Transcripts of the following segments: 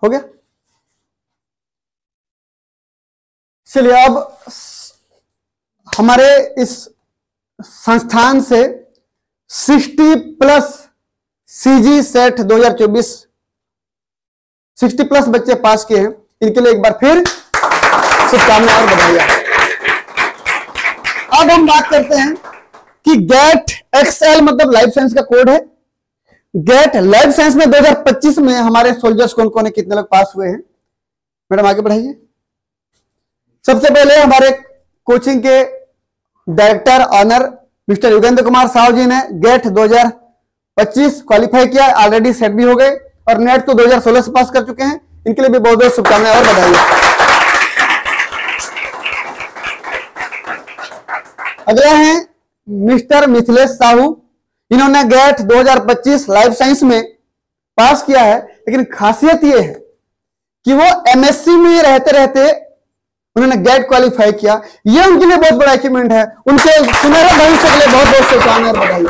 हो गया। चलिए अब हमारे इस संस्थान से 60+ सीजी सेट 2024 60+ बच्चे पास किए हैं, इनके लिए एक बार फिर शुभकामनाएं और बधाइयां। अब हम बात करते हैं कि गेट एक्सएल मतलब लाइफ साइंस का कोड है। गेट लाइफ साइंस में 2025 में हमारे सोल्जर्स कौन कौन है, कितने लोग पास हुए हैं? मैडम आगे बढ़ाइए। सबसे पहले हमारे कोचिंग के director owner mister Yogendra Kumar Sahu ji ने गेट 2025 क्वालिफाई किया, ऑलरेडी सेट भी हो गए और नेट तो 2016 से पास कर चुके हैं। इनके लिए भी बहुत बहुत शुभकामनाएं और बधाई। अगला है मिस्टर मिथिलेश साहू, इन्होंने गेट 2025 लाइफ साइंस में पास किया है, लेकिन खासियत यह है कि वो एमएससी में रहते रहते उन्होंने गेट क्वालिफाई किया। ये उनके लिए बहुत बड़ा अचीवमेंट है। उनके सुनहरे भविष्य के लिए बहुत बहुत शुभकामनाएं और बधाई।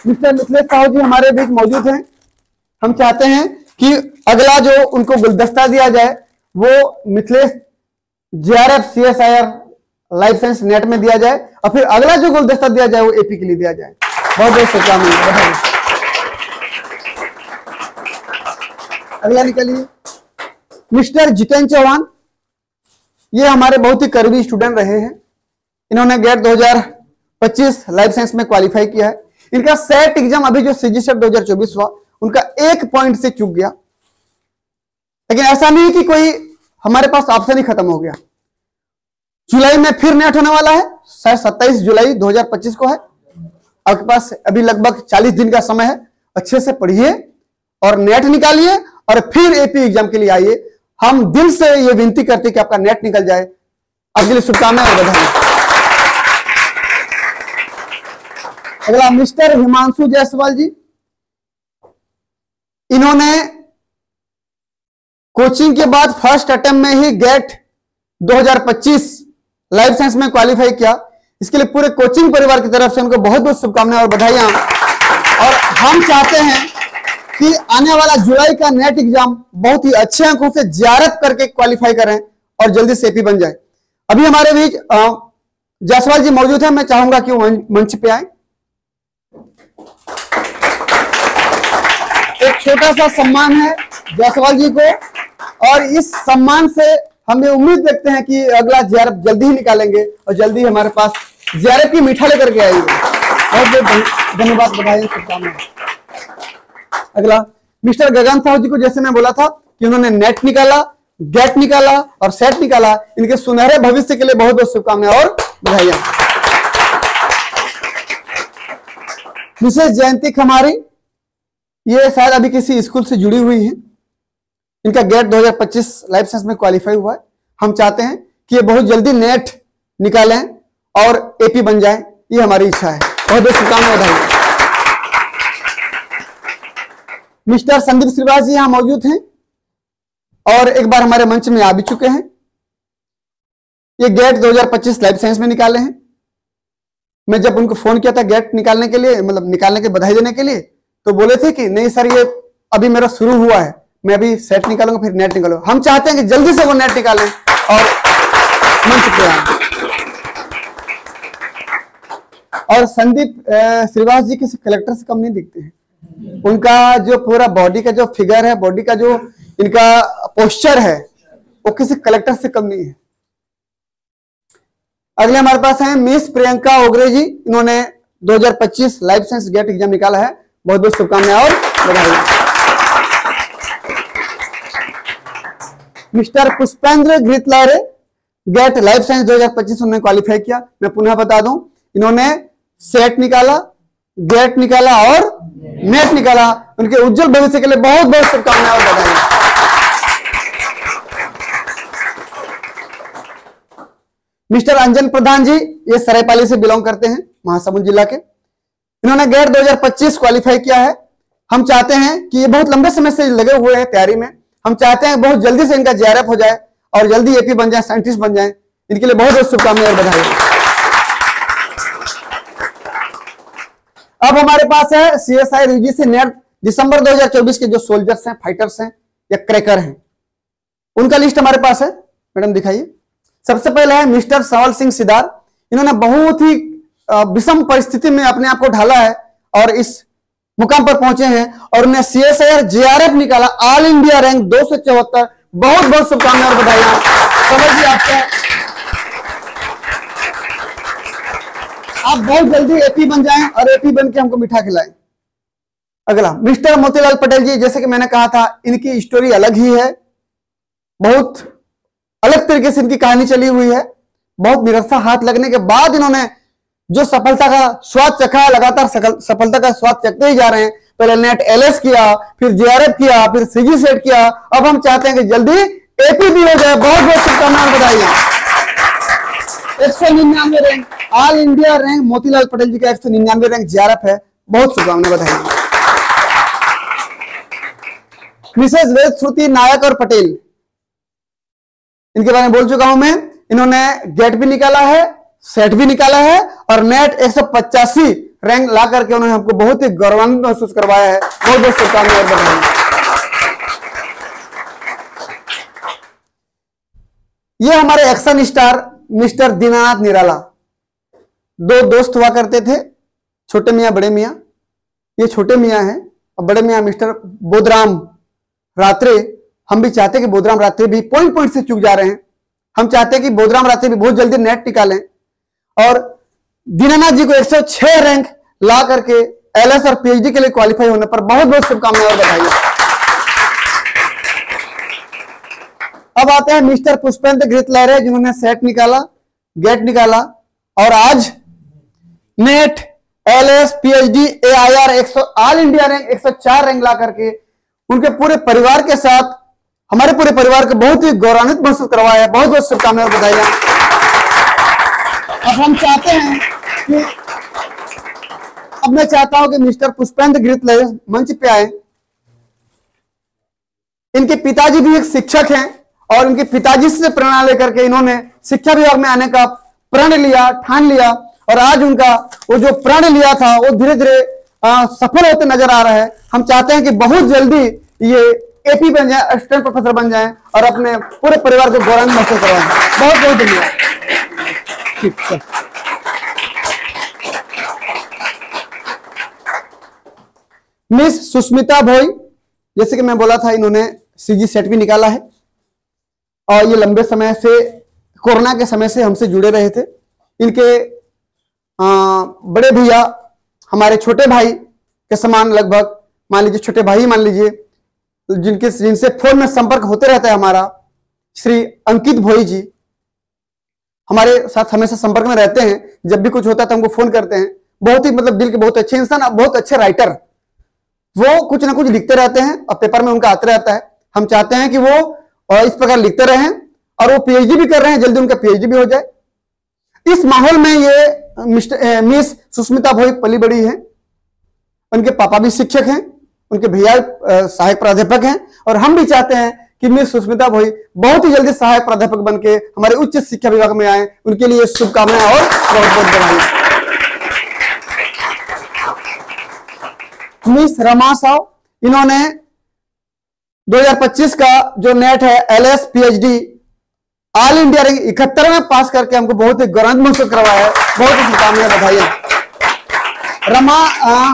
मिस्टर मिथिलेश साहू जी हमारे बीच मौजूद हैं। हम चाहते हैं कि अगला जो उनको गुलदस्ता दिया जाए वो Mithilesh JRF CSIR life science net में दिया जाए और फिर अगला जो गुलदस्ता दिया जाए वो एपी के लिए दिया जाए। बहुत बहुत शुभकामनाएं। अगला निकलिए मिस्टर जितेंद्र चौहान, ये हमारे बहुत ही करीबी स्टूडेंट रहे हैं। इन्होंने गेट 2025 लाइफ साइंस में क्वालिफाई किया है। इनका सेट एग्जाम अभी जो सीजी सेट 2024 हुआ उनका 1 पॉइंट से चूक गया, लेकिन ऐसा नहीं कि कोई हमारे पास ऑप्शन ही खत्म हो गया। जुलाई में फिर नेट होने वाला है, शायद 27 जुलाई 2025 को है। आपके पास अभी लगभग 40 दिन का समय है। अच्छे से पढ़िए और नेट निकालिए और फिर एपी एग्जाम के लिए आइए। हम दिल से ये विनती करते हैं कि आपका नेट निकल जाए। आपके लिए शुभकामनाएं और बधाई। अगला मिस्टर हिमांशु जायसवाल जी, इन्होंने कोचिंग के बाद फर्स्ट अटेम्प्ट में ही गेट 2025 लाइफ साइंस में क्वालिफाई किया। इसके लिए पूरे कोचिंग परिवार की तरफ से उनको बहुत बहुत शुभकामनाएं और बधाइयां। और हम चाहते हैं कि आने वाला जुलाई का नेट एग्जाम बहुत ही अच्छे अंकों से जेआरएफ करके क्वालिफाई करें और जल्दी से एपी बन जाए। अभी हमारे बीच जायसवाल जी मौजूद हैं, मैं चाहूंगा कि वो मंच पे आए। एक छोटा सा सम्मान है जायसवाल जी को और इस सम्मान से हम ये उम्मीद रखते हैं कि अगला जेआरएफ जल्दी ही निकालेंगे और जल्दी हमारे पास जेआरएफ की मीठा लेकर के आएंगे। बहुत बहुत धन्यवाद, बधाई, शुभकामनाएं। अगला मिस्टर गगन साहू जी को जैसे मैं बोला था कि उन्होंने नेट निकाला, गेट निकाला और सेट निकाला। इनके सुनहरे भविष्य के लिए बहुत बहुत शुभकामनाएं और बधाइयां। मिसेस जयंती खमारी, ये शायद अभी किसी स्कूल से जुड़ी हुई हैं। इनका गेट 2025 लाइफ साइंस में क्वालिफाई हुआ है। हम चाहते हैं कि ये बहुत जल्दी नेट निकालें और एपी बन जाए, ये हमारी इच्छा है। बहुत बहुत शुभकामनाएं, बधाई। मिस्टर संदीप श्रीवास जी यहां मौजूद हैं और एक बार हमारे मंच में आ भी चुके हैं। ये गेट 2025 लाइफ साइंस में निकाले हैं। मैं जब उनको फोन किया था गेट निकालने के लिए, मतलब निकालने के बधाई देने के लिए, तो बोले थे कि नहीं सर, ये अभी मेरा शुरू हुआ है, मैं अभी सेट निकालूंगा फिर नेट निकालूंगा। हम चाहते हैं कि जल्दी से वो नेट निकालें और मंच पे आए। और संदीप श्रीवास जी किसी कलेक्टर से कम नहीं दिखते हैं। उनका जो पूरा बॉडी का जो फिगर है, बॉडी का जो इनका पोस्चर है, वो किसी कलेक्टर से कम नहीं है। अगले हमारे पास है मिस प्रियंका ओगरे जी, इन्होंने 2025 लाइफ साइंस गेट एग्जाम निकाला है। बहुत बहुत शुभकामनाएं और बधाई। Mister Pushpendra Ghritlahare, GATE life science 2025 उन्होंने क्वालिफाई किया। मैं पुनः बता दूं, इन्होंने सेट निकाला, गेट निकाला और नेट निकाला। उनके उज्जवल भविष्य के लिए बहुत बहुत शुभकामनाएं और बधाई। मिस्टर अंजन प्रधान जी, ये सरायपाली से बिलोंग करते हैं, महासमुंद जिला के। इन्होंने गेट 2025 क्वालिफाई किया है। हम चाहते हैं कि ये बहुत लंबे समय से लगे हुए हैं तैयारी में। हम चाहते हैं बहुत जल्दी से इनका जेआरएफ हो जाए और जल्दी एपी बन जाए, साइंटिस्ट बन जाए। इनके लिए बहुत बहुत शुभकामनाएं और बधाई। अब हमारे पास है सीएसआई यूजीसी नेट दिसंबर 2024 के जो सोल्जर्स हैं, फाइटर्स हैं या क्रैकर हैं, उनका लिस्ट हमारे पास है। मैडम दिखाइए। सबसे पहले है मिस्टर सवाल सिंह सिदार। इन्होंने बहुत ही विषम परिस्थिति में अपने आप को ढाला है और इस मुकाम पर पहुंचे हैं और उन्हें CSIR JRF निकाला, ऑल इंडिया रैंक 274। बहुत बहुत शुभकामनाएं और बधाइयां। समझिए आपका, आप बहुत जल्दी AP बन जाएं और AP बन के हमको मीठा खिलाएं। अगला मिस्टर मोतीलाल पटेल जी। जैसे कि मैंने कहा था, इनकी स्टोरी अलग ही है, बहुत अलग तरीके से इनकी कहानी चली हुई है। बहुत निरस्ता हाथ लगने के बाद इन्होंने जो सफलता का स्वाद चखा, लगातार सफलता का स्वाद चखते ही जा रहे हैं। पहले नेट LS किया, फिर JRF किया, फिर CG सेट किया। अब हम चाहते हैं कि जल्दी AP भी हो जाए। बहुत बहुत शुभकामनाएं बधाइयां। 199 rank all India rank Motilal Patel ji का, 199 रैंक JRF है। बहुत शुभकामनाएं बधाइयां। मिसेज वेद श्रुति नायक और पटेल, इनके बारे में बोल चुका हूं मैं। इन्होंने गेट भी निकाला है, सेट भी निकाला है और नेट 185 रैंक ला करके उन्होंने हमको बहुत ही गौरवान्वित महसूस करवाया है। बहुत बहुत शुभकामनाएं और बधाई। ये हमारे एक्शन स्टार मिस्टर दीनानाथ निराला। दो दोस्त हुआ करते थे, छोटे मियाँ बड़े मियाँ। ये छोटे मियाँ हैं और बड़े मियाँ मिस्टर बोधराम रात्रे। हम भी चाहते हैं कि बोधराम रात्रे भी पॉइंट से चूक जा रहे हैं। हम चाहते हैं कि बोधराम रात्रे भी बहुत जल्दी नेट निकालें और दीनानाथ जी को 106 रैंक ला करके LS और PhD के लिए क्वालिफाई होने पर बहुत बहुत शुभकामनाएं और बधाई। अब आते हैं मिस्टर पुष्पेंद्र घृत लहरे, जिन्होंने सेट निकाला, गेट निकाला और आज NET LS PhD AIR all India rank 104 rank ला करके उनके पूरे परिवार के साथ, हमारे पूरे परिवार को बहुत ही गौरवान्वित महसूस करवाया है। बहुत बहुत शुभकामनाएं और बधाइयां। अब हम चाहते हैं कि अब मैं चाहता हूं कि मिस्टर पुष्पेंद्र घृत लहरे मंच पे आए। इनके पिताजी भी एक शिक्षक हैं और इनके पिताजी से प्रेरणा लेकर के इन्होंने शिक्षा विभाग में आने का प्रण लिया, ठान लिया और आज उनका वो जो प्रण लिया था वो धीरे धीरे सफल होते नजर आ रहा है। हम चाहते हैं कि बहुत जल्दी ये AP बन जाए, असिस्टेंट प्रोफेसर बन जाए और अपने पूरे परिवार को गौरवान्वित महसूस करवाएं। बहुत बहुत धन्यवाद। मिस सुष्मिता भोई, जैसे कि मैं बोला था, इन्होंने CG सेट भी निकाला है और ये लंबे समय से, कोरोना के समय से हमसे जुड़े रहे थे। इनके बड़े भैया हमारे छोटे भाई के समान, लगभग मान लीजिए छोटे भाई मान लीजिए, जिनसे फोन में संपर्क होते रहता है हमारा, श्री अंकित भोई जी हमारे साथ हमेशा संपर्क में रहते हैं। जब भी कुछ होता है तो हमको फोन करते हैं। बहुत ही मतलब दिल के बहुत अच्छे इंसान, बहुत अच्छे राइटर। वो कुछ ना कुछ लिखते रहते हैं और पेपर में उनका आते रहता है। हम चाहते हैं कि वो इस प्रकार लिखते रहें और वो PhD भी कर रहे हैं, जल्दी उनका PhD भी हो जाए। इस माहौल में ये मिस सुष्मिता भोई पली बड़ी है। उनके पापा भी शिक्षक हैं, उनके भैया सहायक प्राध्यापक हैं और हम भी चाहते हैं कि मिस सुष्मिता भोई बहुत ही जल्दी सहायक प्राध्यापक बनके हमारे उच्च शिक्षा विभाग में आए। उनके लिए शुभकामनाएं और बहुत बहुत बधाई। मिस रमा साव, इन्होंने 2025 का जो नेट है LS PhD all India rank 71 में पास करके हमको बहुत ही गौरवान्वित महसूस करवाया है। बहुत ही शुभकामनाएं बधाई।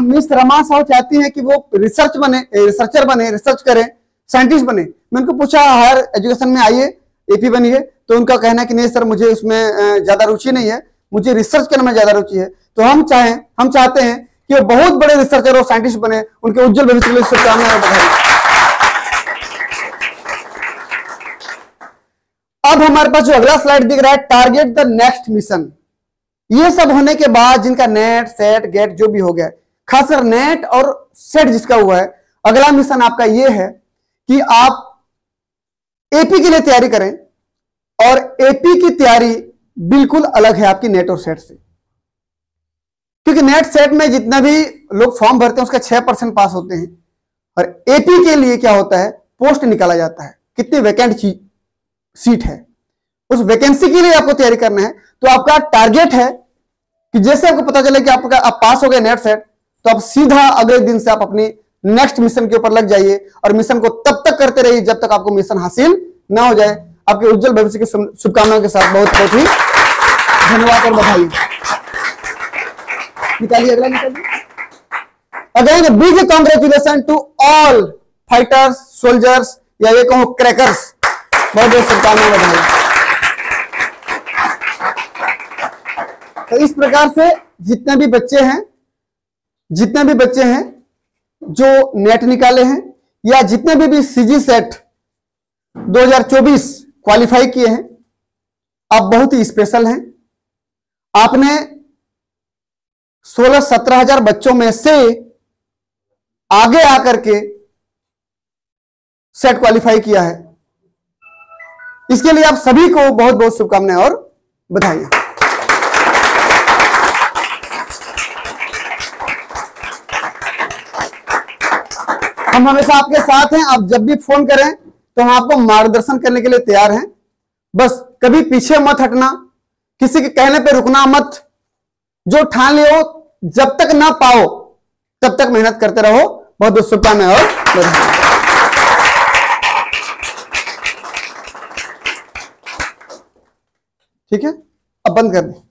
मिस रमा साहू चाहती हैं कि वो रिसर्चर बने, रिसर्च करें, साइंटिस्ट बने। मैं उनको पूछा हायर एजुकेशन में आइए, AP बनिए, तो उनका कहना है कि नहीं सर, मुझे उसमें ज्यादा रुचि नहीं है, मुझे रिसर्च करने में ज्यादा रुचि है। तो हम चाहते हैं कि वो बहुत बड़े रिसर्चर और साइंटिस्ट बने। उनके उज्जवल भविष्य के लिए शुभकामनाएं और बधाई। अब हमारे पास जो अगला स्लाइड दिख रहा है, टारगेट द नेक्स्ट मिशन। ये सब होने के बाद जिनका नेट सेट गेट जो भी हो गया, खासकर नेट और सेट जिसका हुआ है, अगला मिशन आपका ये है कि आप AP के लिए तैयारी करें। और AP की तैयारी बिल्कुल अलग है आपकी नेट और सेट से, क्योंकि नेट सेट में जितना भी लोग फॉर्म भरते हैं उसका 6% पास होते हैं और AP के लिए क्या होता है, पोस्ट निकाला जाता है, कितनी वैकेंट सीट है, उस वैकेंसी के लिए आपको तैयारी करना है। तो आपका टारगेट है कि जैसे आपको पता चले कि आप पास हो गए नेट सेट, तो आप सीधा अगले दिन से आप अपनी नेक्स्ट मिशन के ऊपर लग जाइए और मिशन को तब तक करते रहिए जब तक आपको मिशन हासिल ना हो जाए। आपके उज्जवल भविष्य की शुभकामनाओं के साथ बहुत बहुत ही धन्यवाद और बधाई। निकालिए अगला, निकालिए। Again big congratulation to all fighters, soldiers या ये कहूं क्रैकर्स, बहुत बहुत शुभकामनाएं, बधाई। तो इस प्रकार से जितने भी बच्चे हैं जो नेट निकाले हैं या जितने भी सीजी सेट 2024 क्वालिफाई किए हैं, आप बहुत ही स्पेशल हैं। आपने 16-17 हजार बच्चों में से आगे आकर के सेट क्वालिफाई किया है। इसके लिए आप सभी को बहुत बहुत शुभकामनाएं और बधाई। हम हमेशा आपके साथ हैं। आप जब भी फोन करें तो हम आपको मार्गदर्शन करने के लिए तैयार हैं। बस कभी पीछे मत हटना, किसी के कहने पे रुकना मत। जो ठान लियो जब तक ना पाओ तब तक मेहनत करते रहो। बहुत बहुत शुभकामनाएं और बधाई। ठीक है, अब बंद कर दें।